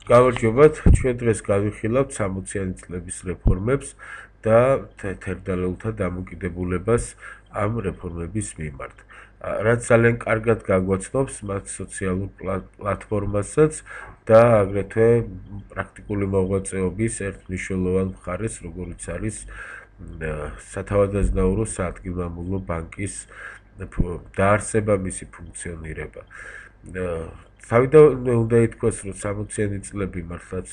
გამარჯობათ, ჩვენ დღეს გავიხილავთ 60-იანი წლების რეფორმებს და თერგდალეულთა დამოკიდებულებას ამ რეფორმების მიმართ. რაც ძალიან კარგად გაგვაცნობს მათ სოციალურ პლატფორმასაც და აგრეთვე პრაქტიკული მოღვაწეობის ერთ მნიშვნელოვან მხარეს, როგორიც არის სათავადაზნაურო საადგილმამულო ბანკის დაარსება, მისი ფუნქციონირება. თავიდანვე უნდა ითქვას, რომ 60-იანი წლები მართლაც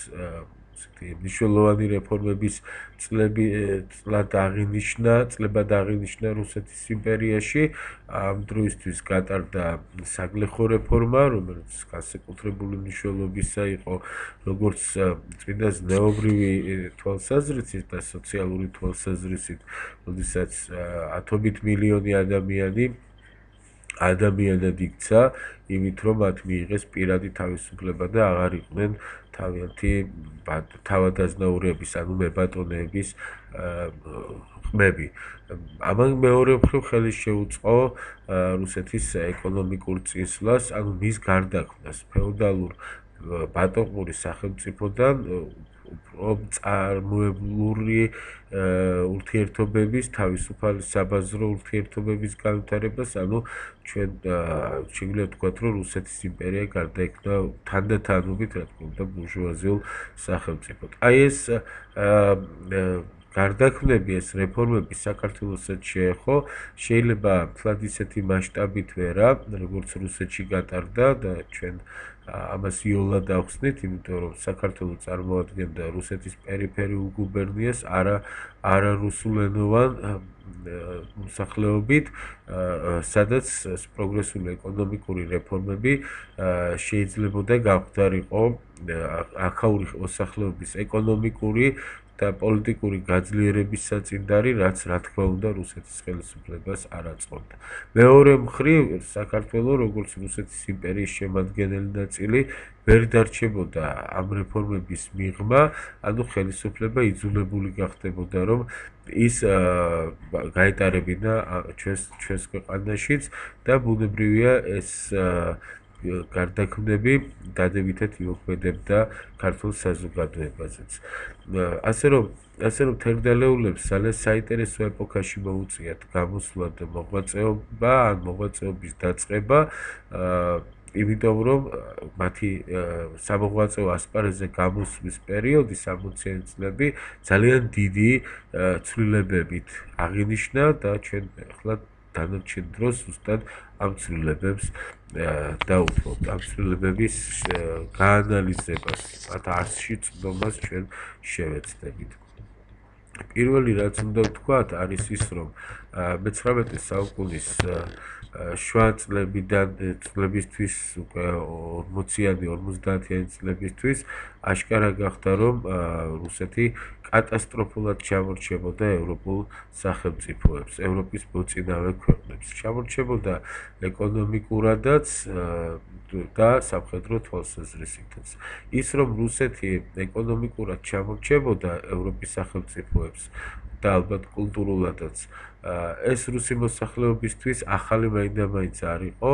მნიშვნელოვანი რეფორმების წლებად აღინიშნა რუსეთის იმპერიაში. ამ დროისთვის გატარდა საგლეხო რეფორმა, რომელიც განსაკუთრებული მნიშვნელობისა იყო როგორც წმინდა ზნეობრივი თვალსაზრისით და სოციალური თვალსაზრისით, როდესაც ათობით მილიონი ადამიანად იქცა, იმით რომ მათ მიიღეს პირადი თავისუფლება და აღარ იყვნენ თავიანთი თავადაზნაურების, ანუ მებატონეების ყმები. ამან მეორე მხრივ ხელი შეუწყო რუსეთის ეკონომიკურ წინსვლას, ანუ მის გარდაქმნას ფეოდალურ ბატონყური სახელმწიფოდან უფრო წარმოებული ურთიერთობების, თავისუფალი საბაზრო ურთიერთობების განვითარებას, ანუ ჩვენ შეგვიძლია ვთქვათ, რომ რუსეთის იმპერია გარდაიქმნა თანდათანობით, რა თქმა უნდა, ბურჟუაზიულ სახელმწიფოდ. აი ეს გარდაქმნები, ეს რეფორმები საქართველოსაც შეეხო, შეიძლება თლად ისეთი მასშტაბით ვერა, როგორც რუსეთში გატარდა და ჩვენ ამას იოლად ახსნით, იმიტომ რომ საქართველო წარმოადგენდა რუსეთის პერიფერიულ გუბერნიას, არა რუსულენოვან მოსახლეობით, სადაც პროგრესული ეკონომიკური რეფორმები შეიძლებოდა გამხდარიყო აქაური მოსახლეობის ეკონომიკური და პოლიტიკური გაძლიერების საწინდარი, რაც რა თქმა უნდა რუსეთის ხელისუფლებას არ აწყობდა. მეორე მხრივ, საქართველო, როგორც რუსეთის იმპერიის შემადგენელი ნაწილი, ვერ დარჩებოდა ამ რეფორმების მიღმა, ანუ ხელისუფლება იძულებული გახდებოდა, რომ ის გაეტარებინა ჩვენს ქვეყანაშიც და ბუნებრივია ეს გარდაქმნები დადებითად იმოქმედებდა ქართულ საზოგადოებაზეც. ასე რომ თერგდალეულებს ძალიან საინტერესო ეპოქაში მოუწიათ გამოსვლა და მოღვაწეობა, ან მოღვაწეობის დაწყება, იმიტომ რომ მათი სამოღვაწეო ასპარეზზე გამოსვლის პერიოდი 60-იანი წლები ძალიან დიდი ცვლილებებით აღინიშნა და ჩვენ ახლა დანარჩენ დროს ზუსტად ამ ცვლილებებს დავუთმობთ, ამ ცვლილებების გაანალიზებას, მათ არსში წვდომას ჩვენ შევეცდებით. პირველი რაც უნდა ვთქვათ, არის ის, რომ მე-19 საუკუნის შუა წლებისთვის, უკვე 40-იანი, 50-იანი წლებისთვის აშკარა გახდა, რომ რუსეთი კატასტროფულად ჩამორჩებოდა ევროპულ სახელმწიფოებს, ევროპის მოწინავე ქვეყნებს. ჩამორჩებოდა ეკონომიკურადაც და სამხედრო თვალსაზრისითაც. ის, რომ რუსეთი ეკონომიკურად ჩამორჩებოდა ევროპის სახელმწიფოებს და ალბათ კულტურულადაც, ეს რუსი მოსახლეობისთვის ახალი მაინდა-მაინც არ იყო.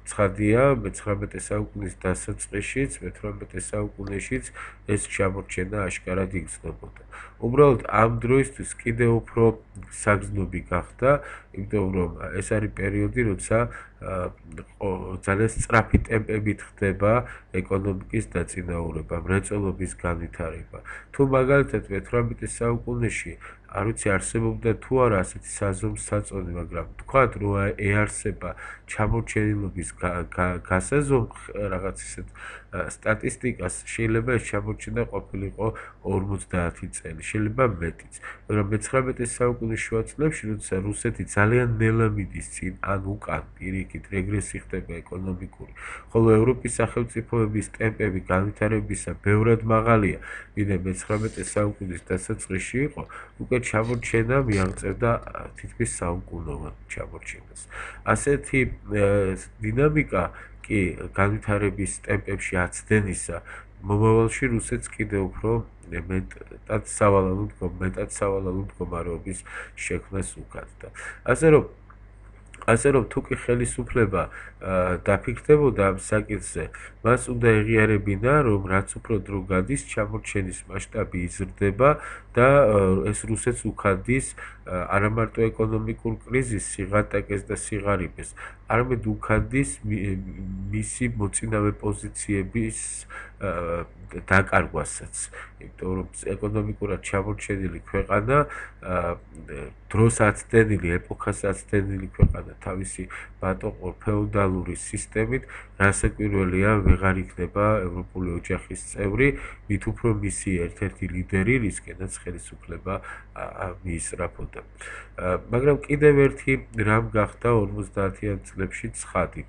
ცხადია, მე-19 საუკუნის დასაწყისშიც, მე-18 საუკუნეშიც ეს ჩამორჩენა აშკარად იგრძნობოდა. უბრალოდ ამ დროისთვის კიდევ უფრო საგრძნობი გახდა, იმიტომ რომ ეს არის პერიოდი, როცა ძალიან სწრაფი ტემპებით ხდება ეკონომიკის დაწინაურება, მრეწველობის განვითარება. თუ მაგალითად მე-18 საუკუნეში არ ვიცი არსებობდა თუ არა ასეთი საზომსაწონი, მაგრამ თქვათ, რომ ეარსება ჩამორჩენილობის გასაზომ რაღაც ისეთ სტატისტიკას, შეიძლება ეს ჩამორჩენა ყოფილიყო 50 წელი, შეიძლება მეტიც. მაგრამ მე-19 საუკუნის შუა წლებში, როცა რუსეთი ძალიან ნელა მიდის წინ, ან უკან პირიქით რეგრესი ხდება ეკონომიკური, ხოლო ევროპის სახელმწიფოების ტემპები განვითარებისა ბევრად მაღალია, ვიდრე მე-19 საუკუნის დასაწყისში იყო, უკვე ჩამორჩენა მიაღწევდა თითქმის საუკუნოვან ჩამორჩენას. ასეთი დინამიკა კი განვითარების ტემპებში აცდენისა მომავალში რუსეთს კიდევ უფრო მეტად სავალალო მდგომარეობის შექმნას უკეთდა. ასე რომ ასე რომ თუ კი ხელისუფლება დაფიქრდებოდა ამ საკითხზე, მას უნდა ეღიარებინა, რომ რაც უფრო დრო გადის, ჩამორჩენის მასშტაბი იზრდება და ეს რუსეთს უხდის არა მარტო ეკონომიკურ კრიზისს, სიღატაკეს და სიღარიბეს, არამედ უხდის მისი მოწინავე პოზიციების დაკარგვასაც, იმიტომ რომ ეკონომიკურად ჩამორჩენილი ქვეყანა, დროს აცდენილი, ეპოქას აცდენილი ქვეყანა თავისი ბატონყორ ფეოდალური სისტემით, რასაკვირველია, ვეღარ იქნება ევროპული ოჯახის წევრი, მით უფრო მისი ერთ-ერთი ლიდერი, რისკენაც ხელისუფლება მიისწრაფოდა. მაგრამ კიდევ ერთი რამ გახდა 50-იან წლებში ცხადი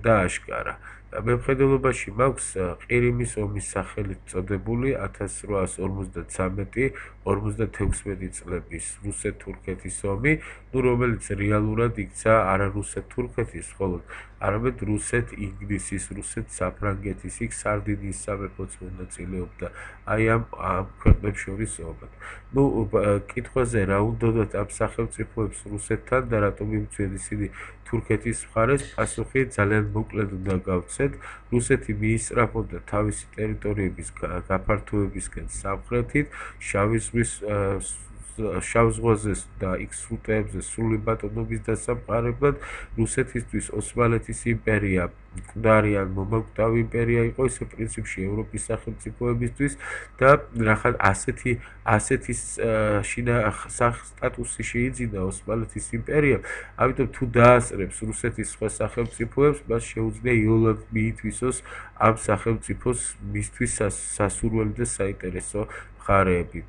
და აშკარა. მემხედველობაში მაქვს ყირიმის ომის სახელით წოდებული 1853-56 წლების რუსეთ-თურქეთის ომი, რომელიც რეალურად იქცა არა რუსეთ-თურქეთის, მხოლოდ არამედ რუსეთ-ინგლისის, რუსეთ-საფრანგეთის, იქ სარდინიის სამეფოც მონაწილეობდა აი ამ ქვეყნებს შორის ომად. კითხვაზე რა უნდათ ამ სახელმწიფოებს რუსეთთან და რატომ იმცენ ისინი თურქეთის მხარეს, პასუხი ძალიან მოკლედ უნდა გავცეთ. რუსეთი მიისწრაფოდა თავისი ტერიტორიების გაფართოებისკენ სამხრეთით, შავ ზღვაზე და იქ სრუტეებზე სრული ბატონობის დასამყარებლად. რუსეთისთვის ოსმალეთის იმპერია მკვდარი ან მომაკვდავი იმპერია იყო, ისე პრინციპში ევროპის სახელმწიფოებისთვის და რახან ასეთი სტატუსი შეიძინა ოსმალეთის იმპერიამ, ამიტომ თუ დაასწრებს რუსეთის სხვა სახელმწიფოებს, მას შეუძლია იოლად მიითვისოს ამ სახელმწიფოს მისთვის სასურველი და საინტერესო მხარეები.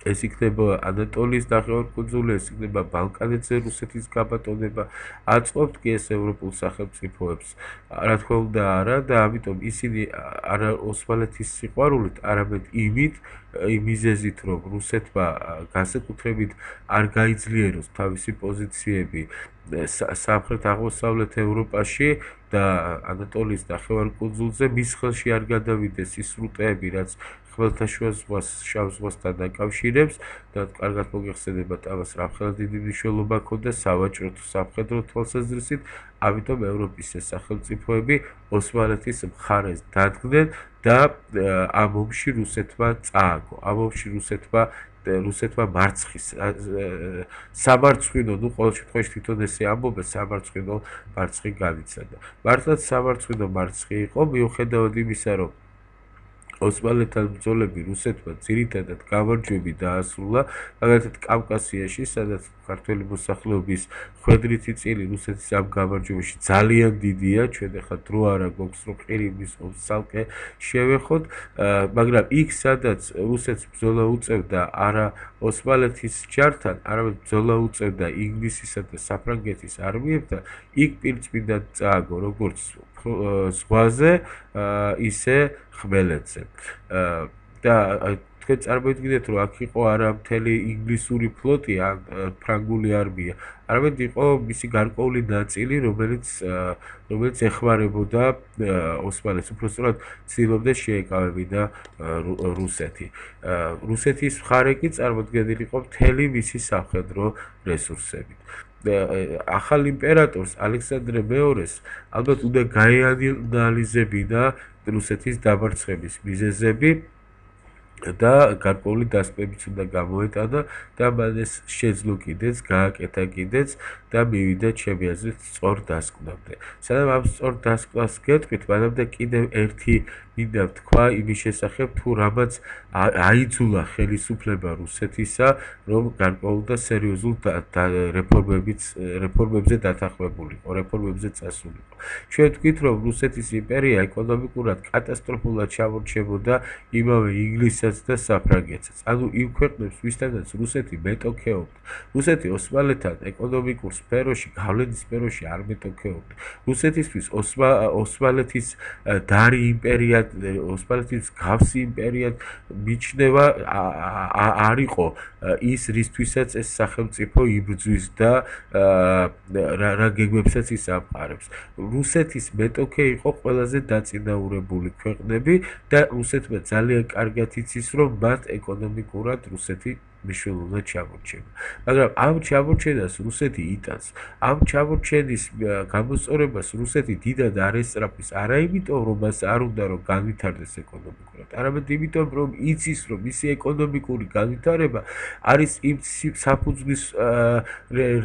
ეს იქნება ანატოლიის ნახევარკუნძული, ეს იქნება ბალკანეთზე რუსეთის გაბატონება, აწყობთ კი ეს ევროპულ სახელმწიფოებს, რა თქმა უნდა არა და ამიტომ ისინი არა ოსმალეთის სიყვარულით, არამედ იმით, იმ მიზეზით, რომ რუსეთმა განსაკუთრებით არ გაიძლიეროს თავისი პოზიციები სამხრეთ-აღმოსავლეთ ევროპაში და ანატოლიის ნახევარკუნძულზე, მის ხელში არ გადავიდეს ის სრუტეები, რაც ხმელთაშუა ზღვას შავ ზღვასთან დაკავშირებს და კარგად მოგეხსენებათ, ამას რამხელა დიდი მნიშვნელობა ჰქონდა სავაჭრო თუ სამხედრო თვალსაზრისით, ამიტომ ევროპის ეს სახელმწიფოები ოსმალეთის მხარეს დადგნენ და ამ ომში რუსეთმა წააგო. ამ ომში რუსეთმა მარცხის სამარცხვინო, ყოველ შემთხვევაში თვითონ ესე ამბობენ, სამარცხვინო მარცხი განიცადა. მართლაც სამარცხვინო მარცხი იყო, მიუხედავად იმისა, რომ ოსმალეთთან ბრძოლები რუსეთმა ძირითადად გამარჯვები დაასრულა, მაგალითად კავკასიაში, სადაც ქართველი მოსახლეობის ხვედრითი წილი რუსეთის ამ გამარჯვებაში ძალიან დიდია, ჩვენ ახლა დრო არა გვაქვს, რომ ყირიმის ომს ცალკე შევეხოთ, მაგრამ იქ, სადაც რუსეთს ბრძოლა უწევდა არა ოსმალეთის ჯართან, არამედ ბრძოლა უწევდა ინგლისისა და საფრანგეთის არმიებთან, იქ პირწმინდად წააგო როგორც ზღვაზე, ისე ხმელეთზე. და თქვენ წარმოიდგინეთ, რომ აქ იყო არა მთელი ინგლისური ფლოტი ან ფრანგული არმია, არამედ იყო მისი გარკვეული ნაწილი, რომელიც ეხმარებოდა ოსმალეთს, უბრალოდ ცდილობდა შეეკავებინა რუსეთი. რუსეთის მხარე კი წარმოდგენილი იყო მთელი მისი სამხედრო რესურსებით. ახალ იმპერატორს ალექსანდრე მეორეს ალბათ უნდა გაეანალიზებინა რუსეთის დამარცხების მიზეზები და გარკვეული დასკვნებიც უნდა გამოეტანა და მან ეს შეძლო კიდეც, გააკეთა კიდეც და მივიდა ჩემი აზრით სწორ დასკვნამდე. სანამ ამ სწორ დასკვნას გეტყვით, მანამდე კიდევ ერთი მინდა ვთქვა იმის შესახებ, თუ რამაც აიძულა ხელისუფლება რუსეთისა, რომ გარკვეულ და სერიოზულ რეფორმებზე დათანხმებულიყო, რეფორმებზე წასულიყო. ჩვენ ვთქვით, რომ რუსეთის იმპერია ეკონომიკურად კატასტროფულად ჩამორჩებოდა იმავე ინგლისსაც და საფრანგეთსაც. ანუ იმ ქვეყნებს, ვისთანაც რუსეთი მეტოქეობდა. რუსეთი ოსმალეთთან ეკონომიკურ სფეროში, გავლენის სფეროში არ მეტოქეობდა. რუსეთისთვის ოსმალეთის დარი იმპერია, ოსმალეთის გავსი იმპერიად მიჩნევა არ იყო ის, რისთვისაც ეს სახელმწიფო იბრძვის და რა გეგმებსაც ის ამყარებს. რუსეთის მეტოქე იყო ყველაზე დაწინაურებული ქვეყნები და რუსეთმა ძალიან კარგად იცის, რომ მათ ეკონომიკურად რუსეთი მნიშვნელოვნად ჩამორჩება. მაგრამ ამ ჩამორჩენას რუსეთი იტანს. ამ ჩამორჩენის გამოსწორებას რუსეთი დიდად არ ესწრაფის, არა იმიტომ, რომ მას არ უნდა რომ განვითარდეს ეკონომიკურად, არამედ იმიტომ, რომ იცის, რომ მისი ეკონომიკური განვითარება არის იმ საფუძვლის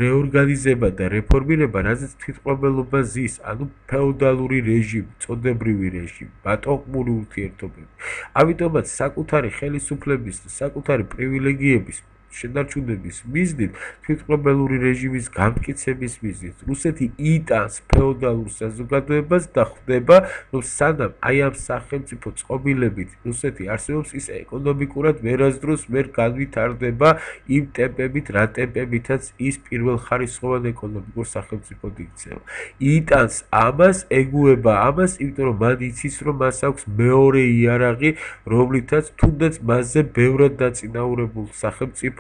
რეორგანიზება და რეფორმირება, რაზეც თვითმყოფელობა ზის, ანუ ფეოდალური რეჟიმი, წოდებრივი რეჟიმი, ბატონყმური ურთიერთობები. ამიტომაც საკუთარი ხელისუფლების და საკუთარი პრივილეგიების შენარჩუნების მიზნით, თვითმყოფელური რეჟიმის გამტკიცების მიზნით, რუსეთი იტანს ფეოდალურ საზოგადოებას და ხვდება, რომ სანამ აი ამ სახელმწიფო წყობილებით რუსეთი არსებობს, ის ეკონომიკურად ვერასდროს ვერ განვითარდება იმ ტემპებით, რა ტემპებითაც ის პირველხარისხოვან ეკონომიკურ სახელმწიფოდ იქცევა. იტანს ამას, ეგუება ამას, იმიტომ რომ მან იცის, რომ მას აქვს მეორე იარაღი, რომლითაც თუნდაც მასზე ბევრად დაწინაურებულ სახელმწიფოებს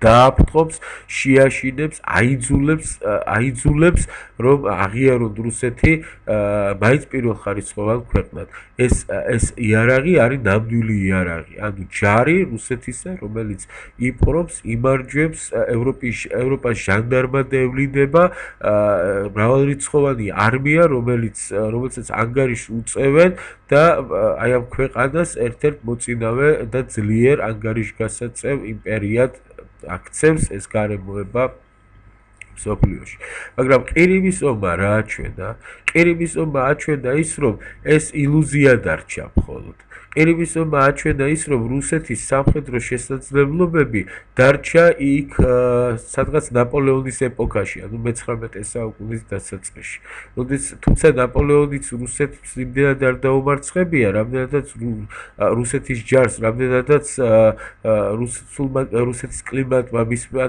დააფრთხობს, შეაშინებს, აიძულებს, რომ აღიარონ რუსეთი მაინც პირველხარისხოვან ქვეყნად. ეს იარაღი არის ნამდვილი იარაღი, ანუ ჯარი რუსეთისა, რომელიც იპყრობს, იმარჯვებს, ევროპას ჟანდარმად ევლინება, მრავალრიცხოვანი არმია, რომელსაც ანგარიშს უწევენ და აი ამ ქვეყანას ერთ-ერთ მოწინავე და ძლიერ ანგარიშგასაწევ იმპერიად აქცევს ეს გარემოება მსოფლიოში. მაგრამ ყირიმის ომმა რა აჩვენა? ყირიმის ომმა აჩვენა ის, რომ ეს ილუზია დარჩა მხოლოდ. ყირიმის ომმა აჩვენა ის, რომ რუსეთის სამხედრო შესაძლებლობები დარჩა იქ სადღაც ნაპოლეონის ეპოქაში, ანუ მე-19 საუკუნის დასაწყისში. თუმცა ნაპოლეონიც რუსეთს იმდენად არ დაუმარცხებია, რამდენადაც რუსეთის ჯარს, რამდენადაც რუსეთის კლიმატმა მისმა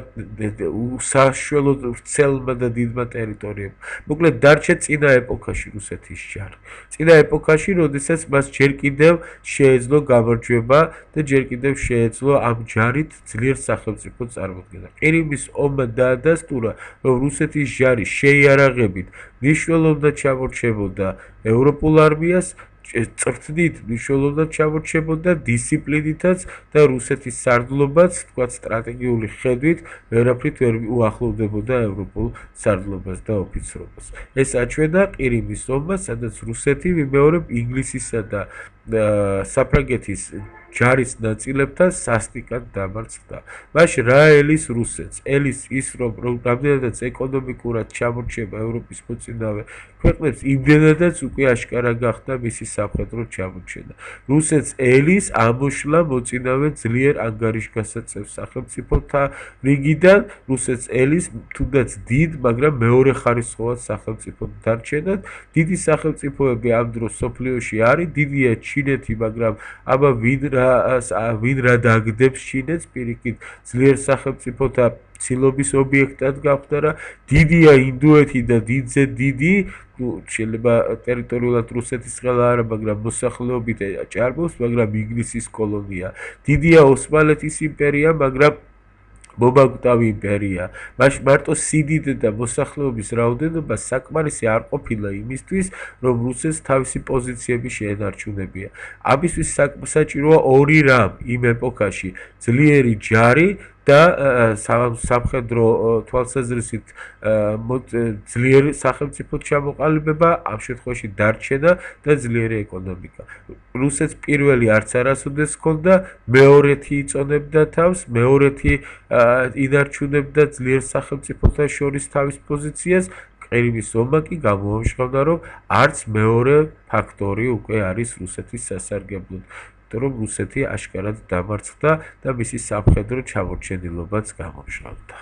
უსაშველოდ ვრცელმა და დიდმა ტერიტორიებმა. მოკლედ დარჩა წინა ეპოქაში რუსეთის ჯარი. წინა ეპოქაში, როდესაც მას ჯერ კიდევ შეეძლო გამარჯვება და ჯერ კიდევ შეეძლო ამ ჯარით ძლიერ სახელმწიფოს წარმოქმნა. ყირიმის ომმა დაადასტურა, რომ რუსეთის ჯარი შეიარაღებით მნიშვნელოვნად ჩამორჩებოდა ევროპულ არმიას, წრთნით მნიშვნელოვნად ჩამორჩებოდა დისციპლინითაც და რუსეთის სარდლობაც, თქვათ სტრატეგიული ხედვით, ვერაფრით ვერ უახლოვდებოდა ევროპულ სარდლობას და ოფიცრობას. ეს აჩვენა ყირიმის ომმა, სადაც რუსეთი ვიმეორებ ინგლისისა და საფრანგეთის ჯარის ნაწილებთან სასტიკად დამარცხდა. მაშინ რა ელის რუსეთს? ელის ის, რომ რამდენადაც ეკონომიკურად ჩამორჩება ევროპის მოწინავე ქვეყნებს, იმდენადაც უკვე აშკარა გახდა მისი სამხედრო ჩამორჩენა. რუსეთს ელის ამოშლა მოწინავე ძლიერ ანგარიშგასაწევ სახელმწიფოთა რიგიდან, რუსეთს ელის თუნდაც დიდ, მაგრამ მეორეხარისხოვან სახელმწიფოდ დარჩენად. დიდი სახელმწიფოები ამ დროს მსოფლიოში არის, დიდია ჩინეთი, მაგრამ აბა ვინ რა დაგდებს ჩინეთს, პირიქით ძლიერ სახელმწიფოთა ცილობის ობიექტად გახდა. დიდია ინდოეთი და დიდზე დიდი, შეიძლება ტერიტორიულად რუსეთის ხელა არა, მაგრამ მოსახლეობით ჭარბობს, მაგრამ ინგლისის კოლონია. დიდია ოსმალეთის იმპერია, მაგრამ მომაკვდავი იმპერია. მაშინ მარტო სიდიდე და მოსახლეობის რაოდენობა საკმარისი არ ყოფილა იმისთვის, რომ რუსეთს თავისი პოზიციები შეენარჩუნებია. ამისთვის საჭიროა ორი რამ იმ ეპოქაში: ძლიერი ჯარი და სამხედრო თვალსაზრისით ძლიერი სახელმწიფო ჩამოყალიბება, ამ შემთხვევაში დარჩენა და ძლიერი ეკონომიკა. რუსეთს პირველი არც არასოდეს ჰქონდა, მეორეთი იწონებდა თავს, მეორეთი ინარჩუნებდა ძლიერ სახელმწიფოთა შორის თავის პოზიციას. ყირიმის ომმა კი გამოამჟღავნა, რომ არც მეორე ფაქტორი უკვე არის რუსეთის სასარგებლოდ. რომ რუსეთი აშკარად დამარცხდა და მისი სამხედრო ჩამორჩენილობაც გამომჟღავნდა.